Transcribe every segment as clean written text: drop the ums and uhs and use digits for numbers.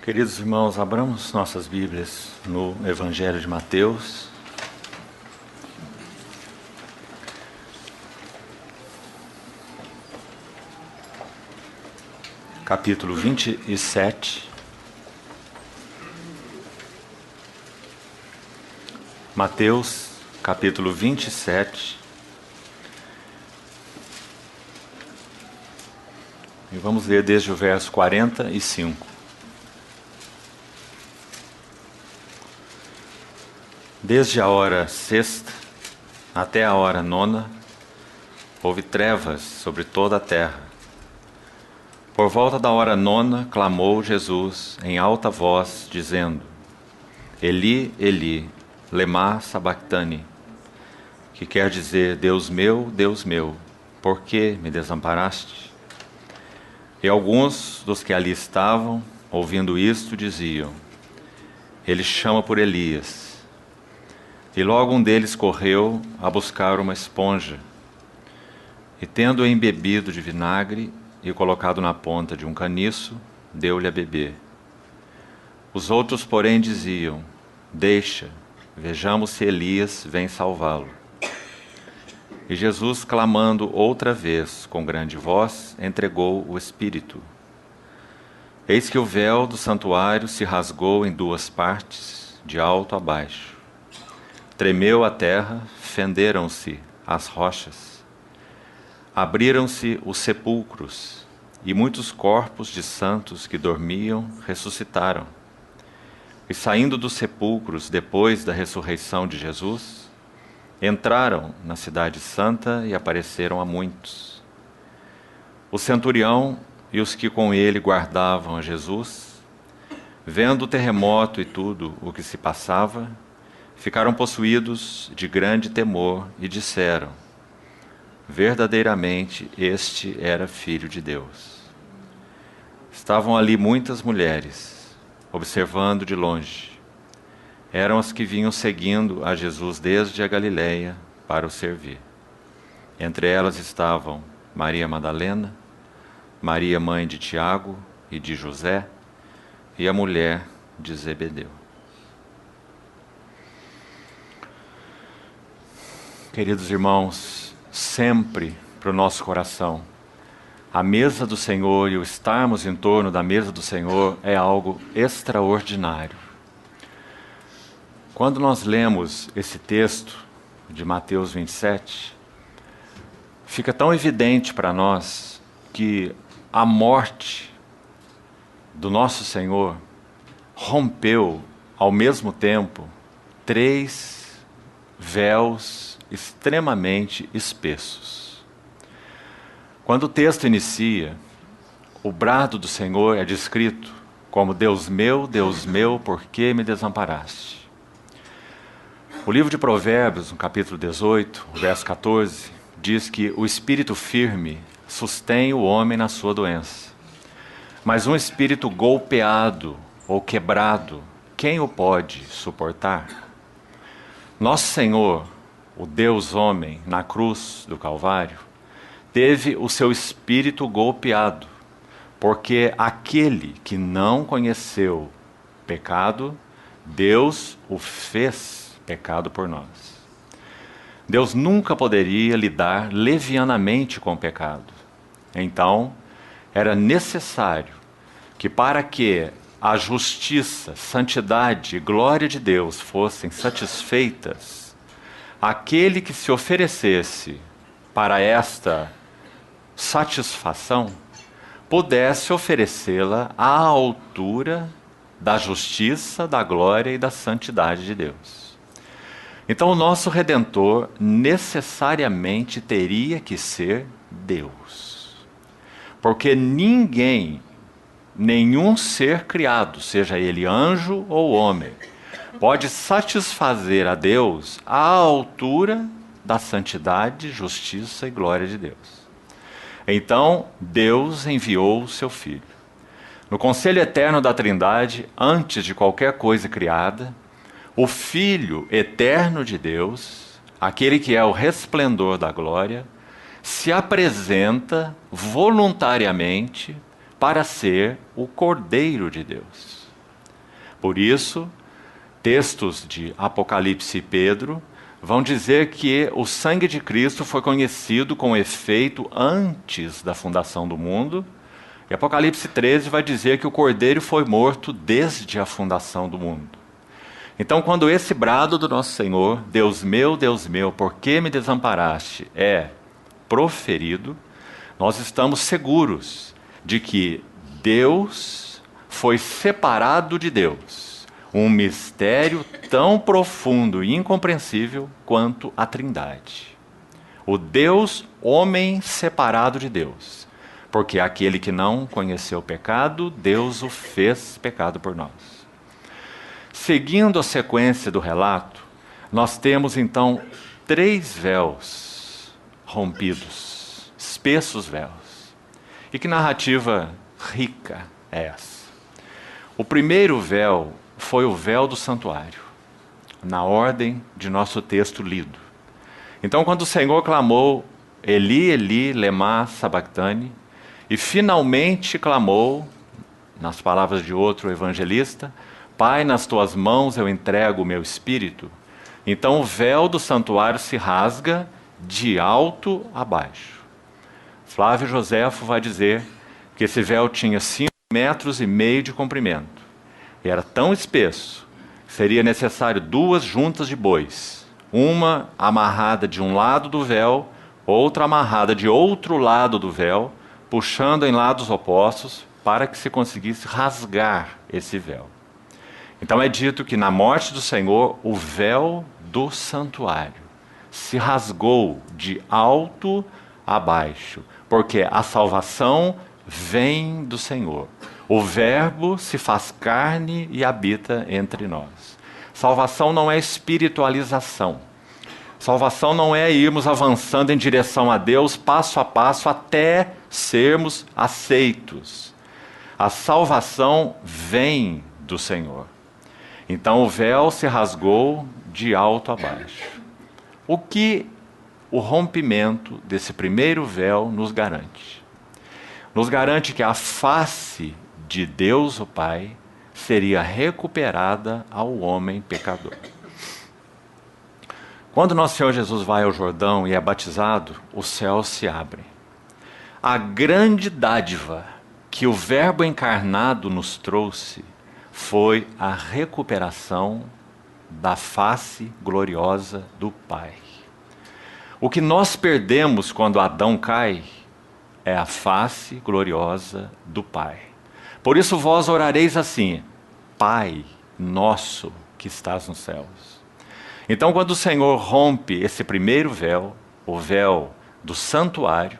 Queridos irmãos, abramos nossas Bíblias no Evangelho de Mateus. Capítulo 27. Mateus, capítulo 27. E vamos ler desde o verso 45. Desde a hora sexta até a hora nona, houve trevas sobre toda a terra. Por volta da hora nona, clamou Jesus em alta voz, dizendo: Eli, Eli, lema sabactani, que quer dizer: Deus meu, por que me desamparaste? E alguns dos que ali estavam, ouvindo isto, diziam: Ele chama por Elias. E logo um deles correu a buscar uma esponja, e tendo-a embebido de vinagre e colocado na ponta de um caniço, deu-lhe a beber. Os outros, porém, diziam: Deixa, vejamos se Elias vem salvá-lo. E Jesus, clamando outra vez com grande voz, entregou o Espírito. Eis que o véu do santuário se rasgou em duas partes, de alto a baixo. Tremeu a terra, fenderam-se as rochas. Abriram-se os sepulcros, e muitos corpos de santos que dormiam ressuscitaram. E saindo dos sepulcros depois da ressurreição de Jesus, entraram na cidade santa e apareceram a muitos. O centurião e os que com ele guardavam a Jesus, vendo o terremoto e tudo o que se passava, ficaram possuídos de grande temor e disseram: verdadeiramente este era Filho de Deus. Estavam ali muitas mulheres, observando de longe. Eram as que vinham seguindo a Jesus desde a Galileia para o servir. Entre elas estavam Maria Madalena, Maria, mãe de Tiago e de José, e a mulher de Zebedeu. Queridos irmãos, sempre para o nosso coração, a mesa do Senhor e o estarmos em torno da mesa do Senhor é algo extraordinário. Quando nós lemos esse texto de Mateus 27, fica tão evidente para nós que a morte do nosso Senhor rompeu, ao mesmo tempo, 3 véus extremamente espessos. Quando o texto inicia, o brado do Senhor é descrito como: Deus meu, por que me desamparaste? O livro de Provérbios, no capítulo 18, verso 14, diz que o espírito firme sustém o homem na sua doença, mas um espírito golpeado ou quebrado, quem o pode suportar? Nosso Senhor, o Deus homem, na cruz do Calvário, teve o seu espírito golpeado, porque aquele que não conheceu pecado, Deus o fez pecado por nós. Deus nunca poderia lidar levianamente com o pecado. Então, era necessário que, para que a justiça, santidade e glória de Deus fossem satisfeitas, aquele que se oferecesse para esta satisfação pudesse oferecê-la à altura da justiça, da glória e da santidade de Deus. Então o nosso Redentor necessariamente teria que ser Deus. Porque ninguém, nenhum ser criado, seja ele anjo ou homem, pode satisfazer a Deus à altura da santidade, justiça e glória de Deus. Então, Deus enviou o seu Filho. No conselho eterno da Trindade, antes de qualquer coisa criada, o Filho eterno de Deus, aquele que é o resplendor da glória, se apresenta voluntariamente para ser o Cordeiro de Deus. Por isso, textos de Apocalipse e Pedro vão dizer que o sangue de Cristo foi conhecido com efeito antes da fundação do mundo. E Apocalipse 13 vai dizer que o Cordeiro foi morto desde a fundação do mundo. Então, quando esse brado do nosso Senhor, Deus meu, por que me desamparaste, é proferido, nós estamos seguros de que Deus foi separado de Deus. Um mistério tão profundo e incompreensível quanto a Trindade. O Deus homem separado de Deus. Porque aquele que não conheceu o pecado, Deus o fez pecado por nós. Seguindo a sequência do relato, nós temos então 3 véus rompidos, espessos véus. E que narrativa rica é essa? O primeiro véu foi o véu do santuário, na ordem de nosso texto lido. Então, quando o Senhor clamou, Eli, Eli, lema sabachthani, e finalmente clamou, nas palavras de outro evangelista, Pai, nas tuas mãos eu entrego o meu espírito, então o véu do santuário se rasga de alto a baixo. Flávio Joséfo vai dizer que esse véu tinha 5,5 metros de comprimento. E era tão espesso que seria necessário 2 juntas de bois, uma amarrada de um lado do véu, outra amarrada de outro lado do véu, puxando em lados opostos para que se conseguisse rasgar esse véu. Então é dito que na morte do Senhor, o véu do santuário se rasgou de alto a baixo, porque a salvação vem do Senhor. O Verbo se faz carne e habita entre nós. Salvação não é espiritualização. Salvação não é irmos avançando em direção a Deus, passo a passo, até sermos aceitos. A salvação vem do Senhor. Então o véu se rasgou de alto a baixo. O que o rompimento desse primeiro véu nos garante? Nos garante que a face de Deus o Pai seria recuperada ao homem pecador. Quando nosso Senhor Jesus vai ao Jordão e é batizado, os céus se abrem. A grande dádiva que o Verbo encarnado nos trouxe foi a recuperação da face gloriosa do Pai. O que nós perdemos quando Adão cai é a face gloriosa do Pai. Por isso vós orareis assim: Pai nosso que estás nos céus. Então, quando o Senhor rompe esse primeiro véu, o véu do santuário,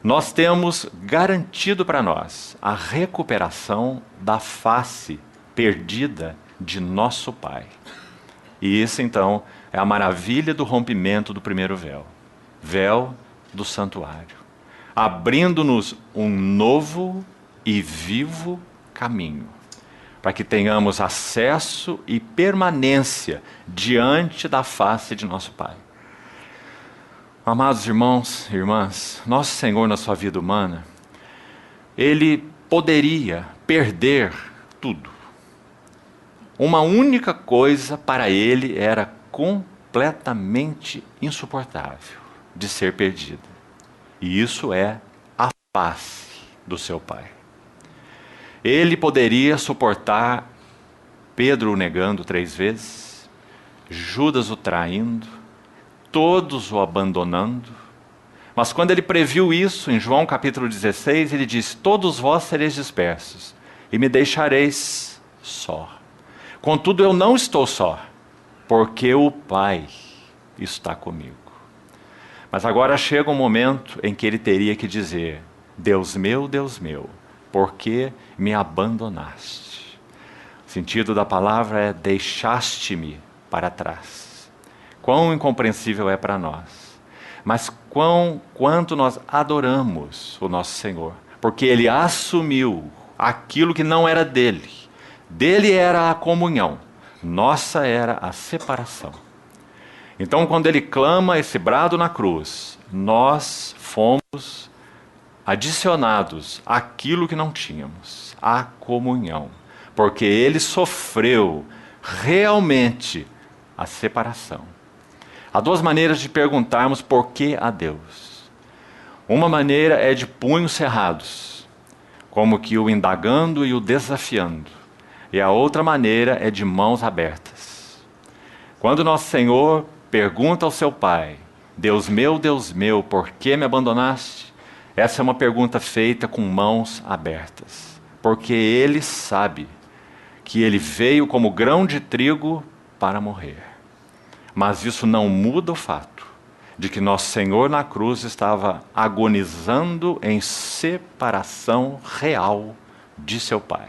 nós temos garantido para nós a recuperação da face perdida de nosso Pai. E isso, então, é a maravilha do rompimento do primeiro véu. Véu do santuário. Abrindo-nos um novo e vivo caminho, para que tenhamos acesso e permanência diante da face de nosso Pai. Amados irmãos e irmãs, nosso Senhor na sua vida humana, Ele poderia perder tudo. Uma única coisa para Ele era completamente insuportável de ser perdida. E isso é a face do seu Pai. Ele poderia suportar Pedro o negando 3 vezes, Judas o traindo, todos o abandonando. Mas quando ele previu isso, em João capítulo 16, ele diz: todos vós sereis dispersos, e me deixareis só. Contudo, eu não estou só, porque o Pai está comigo. Mas agora chega um momento em que ele teria que dizer: Deus meu, por que me abandonaste? O sentido da palavra é: deixaste-me para trás. Quão incompreensível é para nós. Mas quanto nós adoramos o nosso Senhor. Porque Ele assumiu aquilo que não era dele. Dele era a comunhão, nossa era a separação. Então, quando Ele clama esse brado na cruz, nós fomos adicionados àquilo que não tínhamos, a comunhão. porque ele sofreu realmente a separação. Há duas maneiras de perguntarmos por que a Deus. Uma maneira é de punhos cerrados, como que o indagando e o desafiando. E a outra maneira é de mãos abertas. Quando nosso Senhor pergunta ao seu Pai, Deus meu, por que me abandonaste? Essa é uma pergunta feita com mãos abertas, porque Ele sabe que Ele veio como grão de trigo para morrer. Mas isso não muda o fato de que nosso Senhor na cruz estava agonizando em separação real de seu Pai.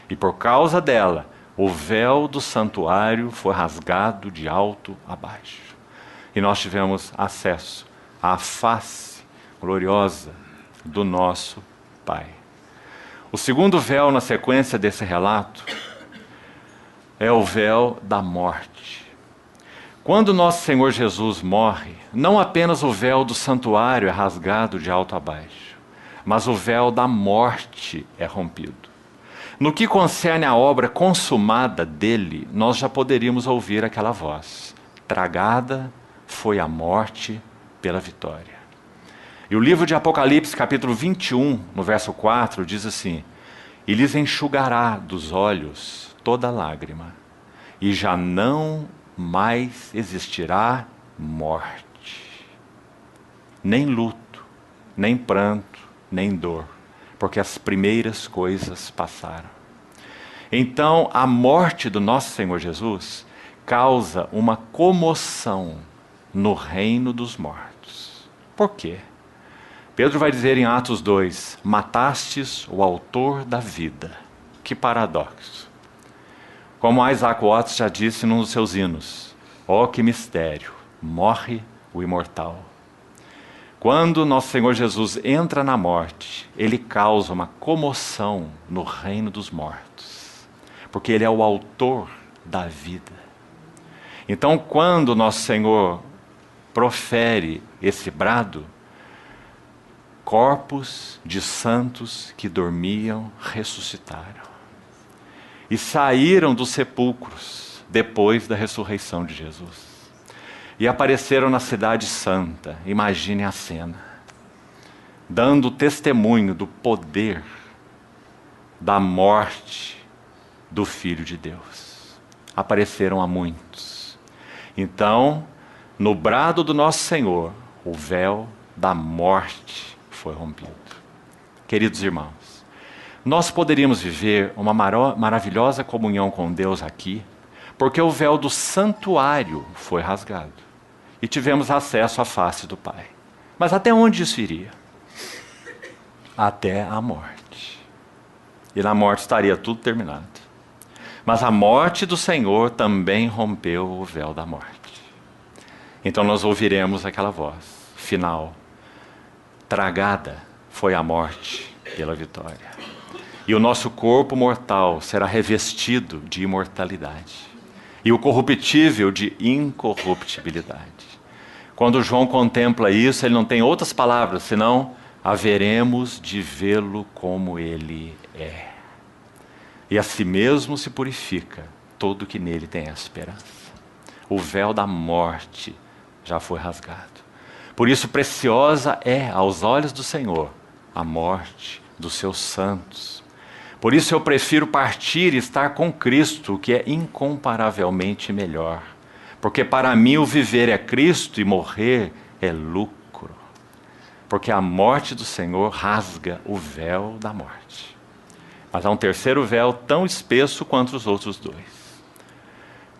E por causa dela, o véu do santuário foi rasgado de alto a baixo. E nós tivemos acesso à face gloriosa do nosso Pai. O segundo véu na sequência desse relato é o véu da morte. Quando nosso Senhor Jesus morre, não apenas o véu do santuário é rasgado de alto a baixo, mas o véu da morte é rompido. No que concerne à obra consumada dele, nós já poderíamos ouvir aquela voz: tragada foi a morte pela vitória. E o livro de Apocalipse, capítulo 21, no verso 4, diz assim: e lhes enxugará dos olhos toda lágrima, e já não mais existirá morte, nem luto, nem pranto, nem dor, porque as primeiras coisas passaram. Então, a morte do nosso Senhor Jesus causa uma comoção no reino dos mortos. Por quê? Pedro vai dizer em Atos 2, matastes o autor da vida. Que paradoxo. Como Isaac Watts já disse num dos seus hinos, ó que mistério, morre o imortal. Quando nosso Senhor Jesus entra na morte, ele causa uma comoção no reino dos mortos, porque ele é o autor da vida. Então, quando nosso Senhor profere esse brado, corpos de santos que dormiam ressuscitaram e saíram dos sepulcros depois da ressurreição de Jesus e apareceram na cidade santa. Imagine a cena, dando testemunho do poder da morte do Filho de Deus. Apareceram a muitos. Então, no brado do nosso Senhor, o véu da morte foi rompido. Queridos irmãos, nós poderíamos viver uma maravilhosa comunhão com Deus aqui, porque o véu do santuário foi rasgado e tivemos acesso à face do Pai. Mas até onde isso iria? Até a morte. E na morte estaria tudo terminado. Mas a morte do Senhor também rompeu o véu da morte. Então nós ouviremos aquela voz final: tragada foi a morte pela vitória. E o nosso corpo mortal será revestido de imortalidade, e o corruptível de incorruptibilidade. Quando João contempla isso, ele não tem outras palavras, senão haveremos de vê-lo como ele é. E a si mesmo se purifica todo que nele tem esperança. O véu da morte já foi rasgado. Por isso, preciosa é aos olhos do Senhor a morte dos seus santos. Por isso eu prefiro partir e estar com Cristo, que é incomparavelmente melhor. Porque para mim o viver é Cristo e morrer é lucro. Porque a morte do Senhor rasga o véu da morte. Mas há um terceiro véu tão espesso quanto os outros dois: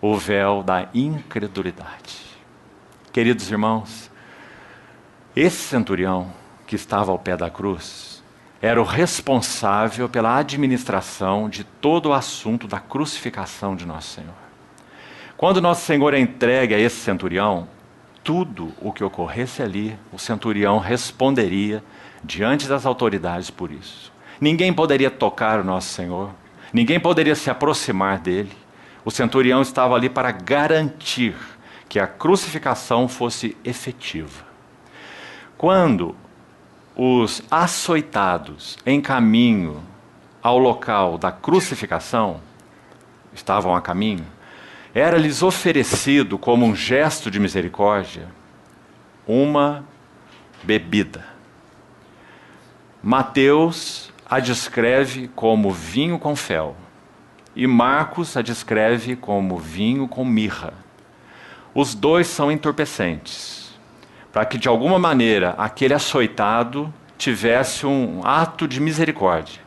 o véu da incredulidade. Queridos irmãos, esse centurião que estava ao pé da cruz era o responsável pela administração de todo o assunto da crucificação de nosso Senhor. Quando nosso Senhor é entregue a esse centurião, tudo o que ocorresse ali, o centurião responderia diante das autoridades por isso. Ninguém poderia tocar o nosso Senhor, ninguém poderia se aproximar dele. O centurião estava ali para garantir que a crucificação fosse efetiva. Quando os açoitados em caminho ao local da crucificação, estavam a caminho, era-lhes oferecido como um gesto de misericórdia uma bebida. Mateus a descreve como vinho com fel e Marcos a descreve como vinho com mirra. Os dois são entorpecentes, para que de alguma maneira aquele açoitado tivesse um ato de misericórdia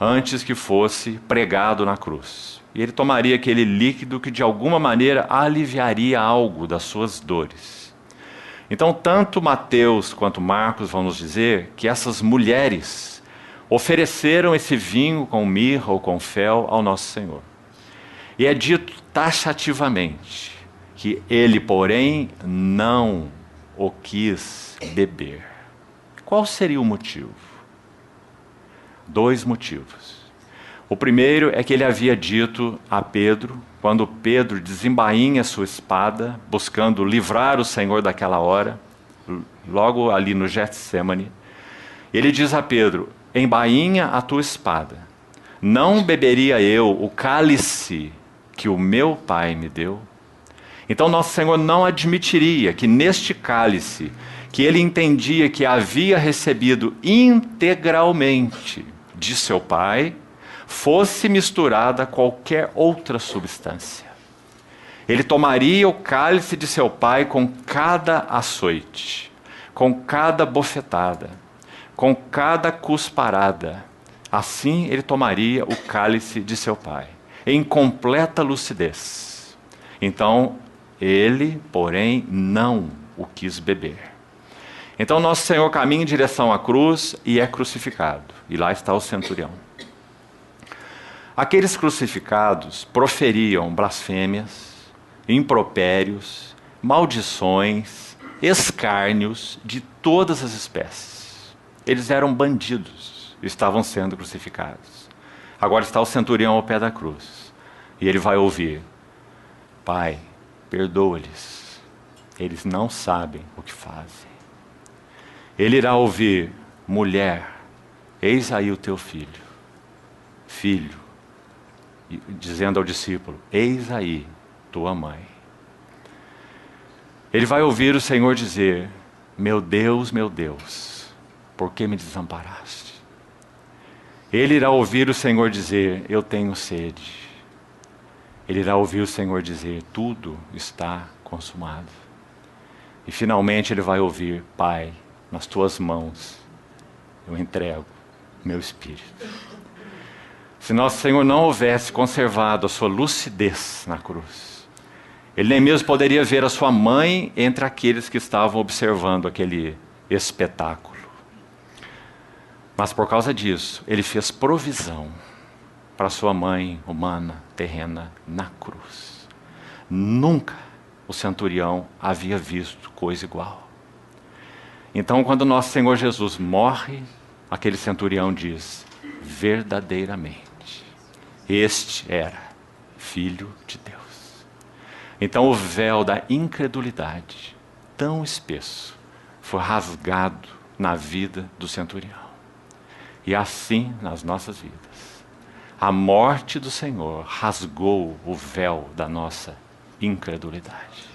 antes que fosse pregado na cruz. E ele tomaria aquele líquido que de alguma maneira aliviaria algo das suas dores. Então, tanto Mateus quanto Marcos vão nos dizer que essas mulheres ofereceram esse vinho com mirra ou com fel ao nosso Senhor. E é dito taxativamente que ele, porém, não o quis beber. Qual seria o motivo? 2 motivos. O primeiro é que ele havia dito a Pedro, quando Pedro desembainha sua espada, buscando livrar o Senhor daquela hora, logo ali no Getsemane, ele diz a Pedro: embainha a tua espada. Não beberia eu o cálice que o meu Pai me deu? Então nosso Senhor não admitiria que neste cálice, que ele entendia que havia recebido integralmente de seu Pai, fosse misturada qualquer outra substância. Ele tomaria o cálice de seu Pai com cada açoite, com cada bofetada, com cada cusparada. Assim ele tomaria o cálice de seu Pai, em completa lucidez. Então, ele, porém, não o quis beber. Então, nosso Senhor caminha em direção à cruz e é crucificado. E lá está o centurião. Aqueles crucificados proferiam blasfêmias, impropérios, maldições, escárnios de todas as espécies. Eles eram bandidos, estavam sendo crucificados. Agora está o centurião ao pé da cruz. E ele vai ouvir: Pai, perdoa-lhes, eles não sabem o que fazem. Ele irá ouvir: mulher, eis aí o teu filho. Filho, dizendo ao discípulo: eis aí tua mãe. Ele vai ouvir o Senhor dizer: meu Deus, por que me desamparaste? Ele irá ouvir o Senhor dizer: eu tenho sede. Ele irá ouvir o Senhor dizer: tudo está consumado. E finalmente ele vai ouvir: Pai, nas tuas mãos eu entrego meu espírito. Se nosso Senhor não houvesse conservado a sua lucidez na cruz, ele nem mesmo poderia ver a sua mãe entre aqueles que estavam observando aquele espetáculo. Mas por causa disso, ele fez provisão para sua mãe humana, terrena, na cruz. Nunca o centurião havia visto coisa igual. Então, quando nosso Senhor Jesus morre, aquele centurião diz: verdadeiramente, este era Filho de Deus. Então o véu da incredulidade, tão espesso, foi rasgado na vida do centurião. E assim nas nossas vidas, a morte do Senhor rasgou o véu da nossa incredulidade.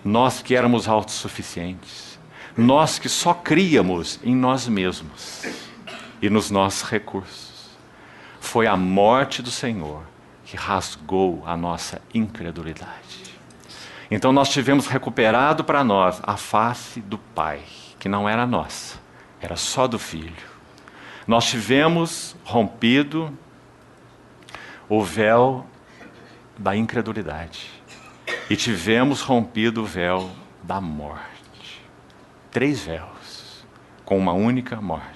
Nós que éramos autossuficientes, nós que só críamos em nós mesmos e nos nossos recursos, foi a morte do Senhor que rasgou a nossa incredulidade. Então nós tivemos recuperado para nós a face do Pai, que não era nossa, era só do Filho. Nós tivemos rompido o véu da incredulidade e tivemos rompido o véu da morte. 3 véus, com uma única morte.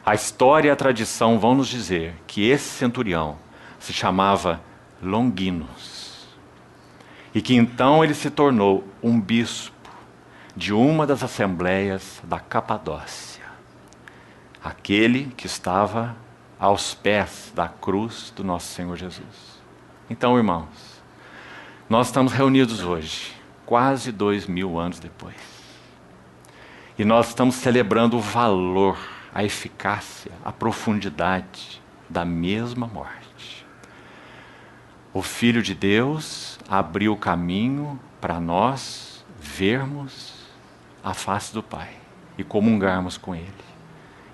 A história e a tradição vão nos dizer que esse centurião se chamava Longinos, e que então ele se tornou um bispo de uma das assembleias da Capadócia, aquele que estava aos pés da cruz do nosso Senhor Jesus. Então, irmãos, nós estamos reunidos hoje, quase 2000 anos depois, e nós estamos celebrando o valor, a eficácia, a profundidade da mesma morte. O Filho de Deus abriu o caminho para nós vermos a face do Pai e comungarmos com Ele.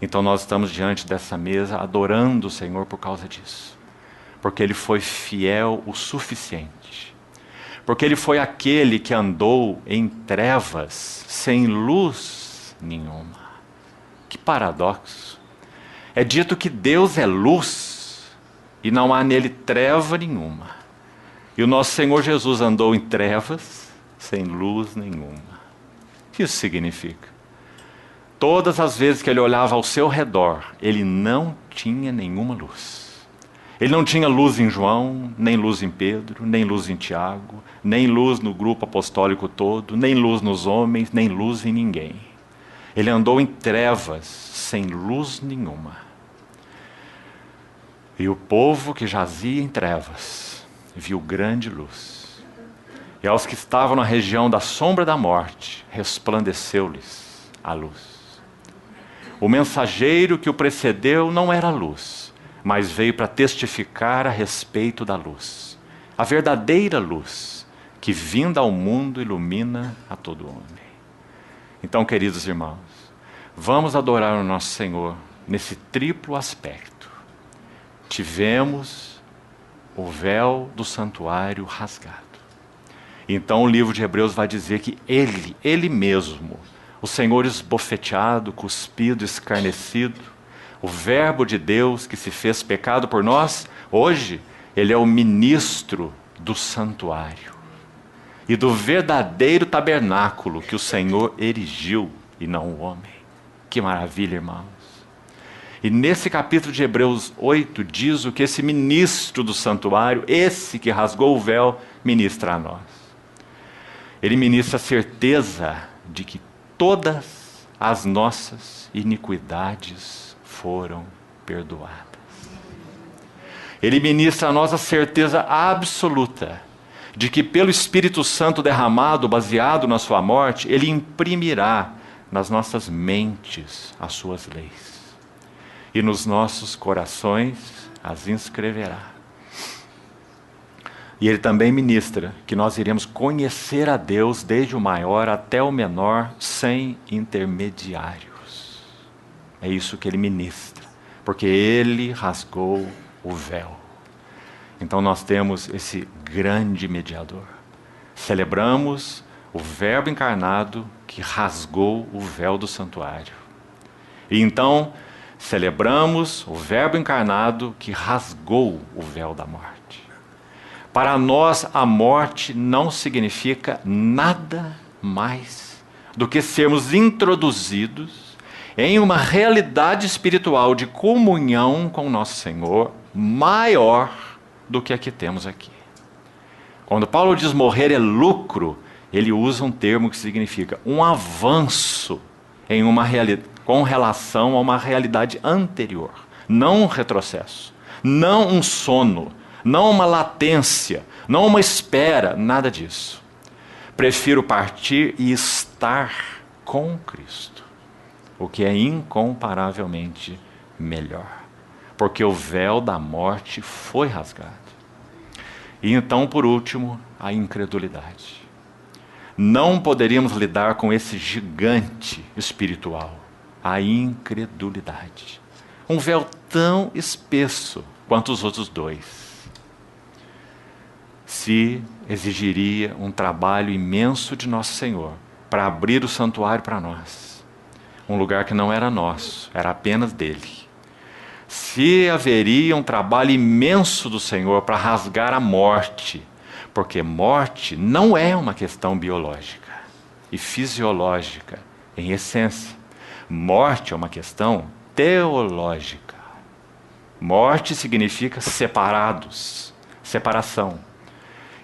Então nós estamos diante dessa mesa adorando o Senhor por causa disso. Porque Ele foi fiel o suficiente. Porque Ele foi aquele que andou em trevas, sem luz nenhuma. Que paradoxo! É dito que Deus é luz e não há nele treva nenhuma. E o nosso Senhor Jesus andou em trevas, sem luz nenhuma. O que isso significa? Todas as vezes que Ele olhava ao seu redor, Ele não tinha nenhuma luz. Ele não tinha luz em João, nem luz em Pedro, nem luz em Tiago, nem luz no grupo apostólico todo, nem luz nos homens, nem luz em ninguém. Ele andou em trevas, sem luz nenhuma. E o povo que jazia em trevas viu grande luz. E aos que estavam na região da sombra da morte, resplandeceu-lhes a luz. O mensageiro que o precedeu não era luz, mas veio para testificar a respeito da luz. A verdadeira luz, que vinda ao mundo ilumina a todo homem. Então, queridos irmãos, vamos adorar o nosso Senhor nesse triplo aspecto. Tivemos o véu do santuário rasgado. Então o livro de Hebreus vai dizer que Ele mesmo, o Senhor esbofeteado, cuspido, escarnecido, o Verbo de Deus que se fez pecado por nós, hoje Ele é o ministro do santuário e do verdadeiro tabernáculo que o Senhor erigiu e não o homem. Que maravilha, irmãos! E nesse capítulo de Hebreus 8 diz o que esse ministro do santuário, esse que rasgou o véu, ministra a nós. Ele ministra a certeza de que todas as nossas iniquidades foram perdoadas. Ele ministra a nós a certeza absoluta de que pelo Espírito Santo derramado, baseado na sua morte, Ele imprimirá nas nossas mentes as suas leis. E nos nossos corações as inscreverá. E Ele também ministra que nós iremos conhecer a Deus desde o maior até o menor, sem intermediários. É isso que Ele ministra, porque Ele rasgou o véu. Então nós temos esse grande mediador. Celebramos o Verbo encarnado que rasgou o véu do santuário. E então celebramos o Verbo encarnado que rasgou o véu da morte. Para nós, a morte não significa nada mais do que sermos introduzidos em uma realidade espiritual de comunhão com o nosso Senhor maior do que a que temos aqui. Quando Paulo diz morrer é lucro, ele usa um termo que significa um avanço em uma realidade, com relação a uma realidade anterior. Não um retrocesso, não um sono, não uma latência, não uma espera, nada disso. Prefiro partir e estar com Cristo, o que é incomparavelmente melhor, porque o véu da morte foi rasgado. E então, por último, a incredulidade. Não poderíamos lidar com esse gigante espiritual, a incredulidade. Um véu tão espesso quanto os outros dois. Se exigiria um trabalho imenso de Nosso Senhor para abrir o santuário para nós. Um lugar que não era nosso, era apenas dele. Se haveria um trabalho imenso do Senhor para rasgar a morte, porque morte não é uma questão biológica e fisiológica em essência. Morte é uma questão teológica. Morte significa separados, separação.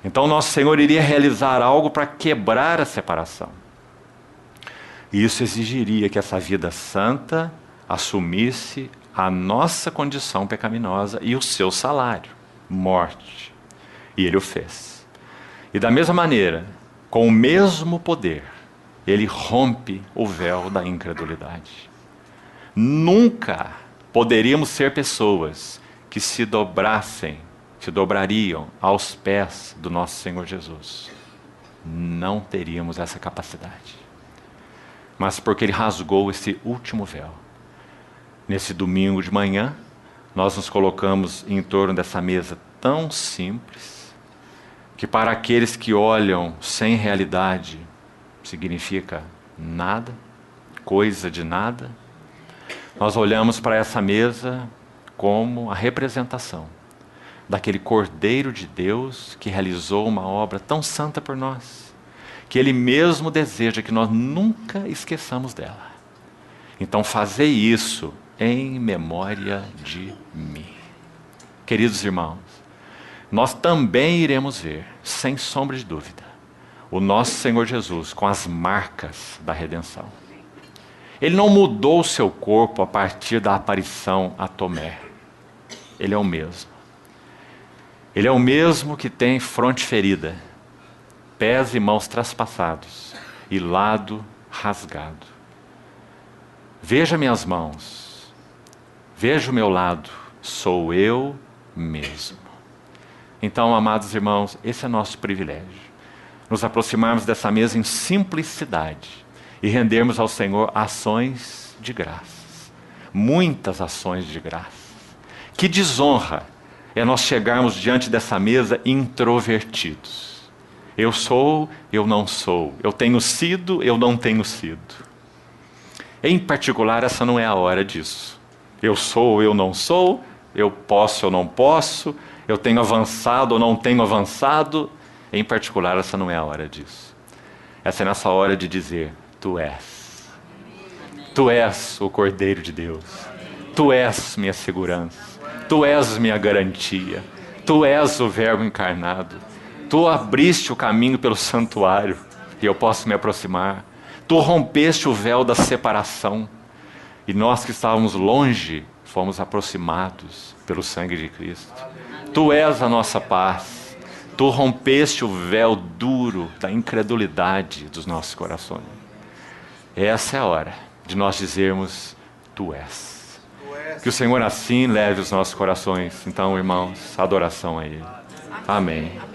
Então nosso Senhor iria realizar algo para quebrar a separação. E isso exigiria que essa vida santa assumisse a nossa condição pecaminosa e o seu salário, morte. E Ele o fez. E da mesma maneira, com o mesmo poder, Ele rompe o véu da incredulidade. Nunca poderíamos ser pessoas que se dobrariam aos pés do nosso Senhor Jesus. Não teríamos essa capacidade. Mas porque Ele rasgou esse último véu. Nesse domingo de manhã, nós nos colocamos em torno dessa mesa tão simples, que para aqueles que olham sem realidade, significa nada, coisa de nada. Nós olhamos para essa mesa como a representação daquele Cordeiro de Deus que realizou uma obra tão santa por nós, que Ele mesmo deseja que nós nunca esqueçamos dela. Então fazei isso em memória de mim. Queridos irmãos, nós também iremos ver, sem sombra de dúvida, o nosso Senhor Jesus com as marcas da redenção. Ele não mudou o seu corpo a partir da aparição a Tomé. Ele é o mesmo. Ele é o mesmo que tem fronte ferida, pés e mãos traspassados e lado rasgado. Veja minhas mãos, veja o meu lado, sou eu mesmo. Então, amados irmãos, esse é nosso privilégio. Nos aproximarmos dessa mesa em simplicidade e rendermos ao Senhor ações de graças. Muitas ações de graças. Que desonra é nós chegarmos diante dessa mesa introvertidos. Eu sou, eu não sou. Eu tenho sido, eu não tenho sido. Em particular, essa não é a hora disso. Eu sou, eu não sou. Eu posso, eu não posso. Eu tenho avançado ou não tenho avançado. Em particular, essa não é a hora disso. Essa é nessa hora de dizer, Tu és. Tu és o Cordeiro de Deus. Tu és minha segurança. Tu és minha garantia. Tu és o Verbo encarnado. Tu abriste o caminho pelo santuário e eu posso me aproximar. Tu rompeste o véu da separação e nós que estávamos longe fomos aproximados pelo sangue de Cristo. Tu és a nossa paz. Tu rompeste o véu duro da incredulidade dos nossos corações. Essa é a hora de nós dizermos, Tu és. Que o Senhor assim leve os nossos corações. Então, irmãos, adoração a Ele. Amém.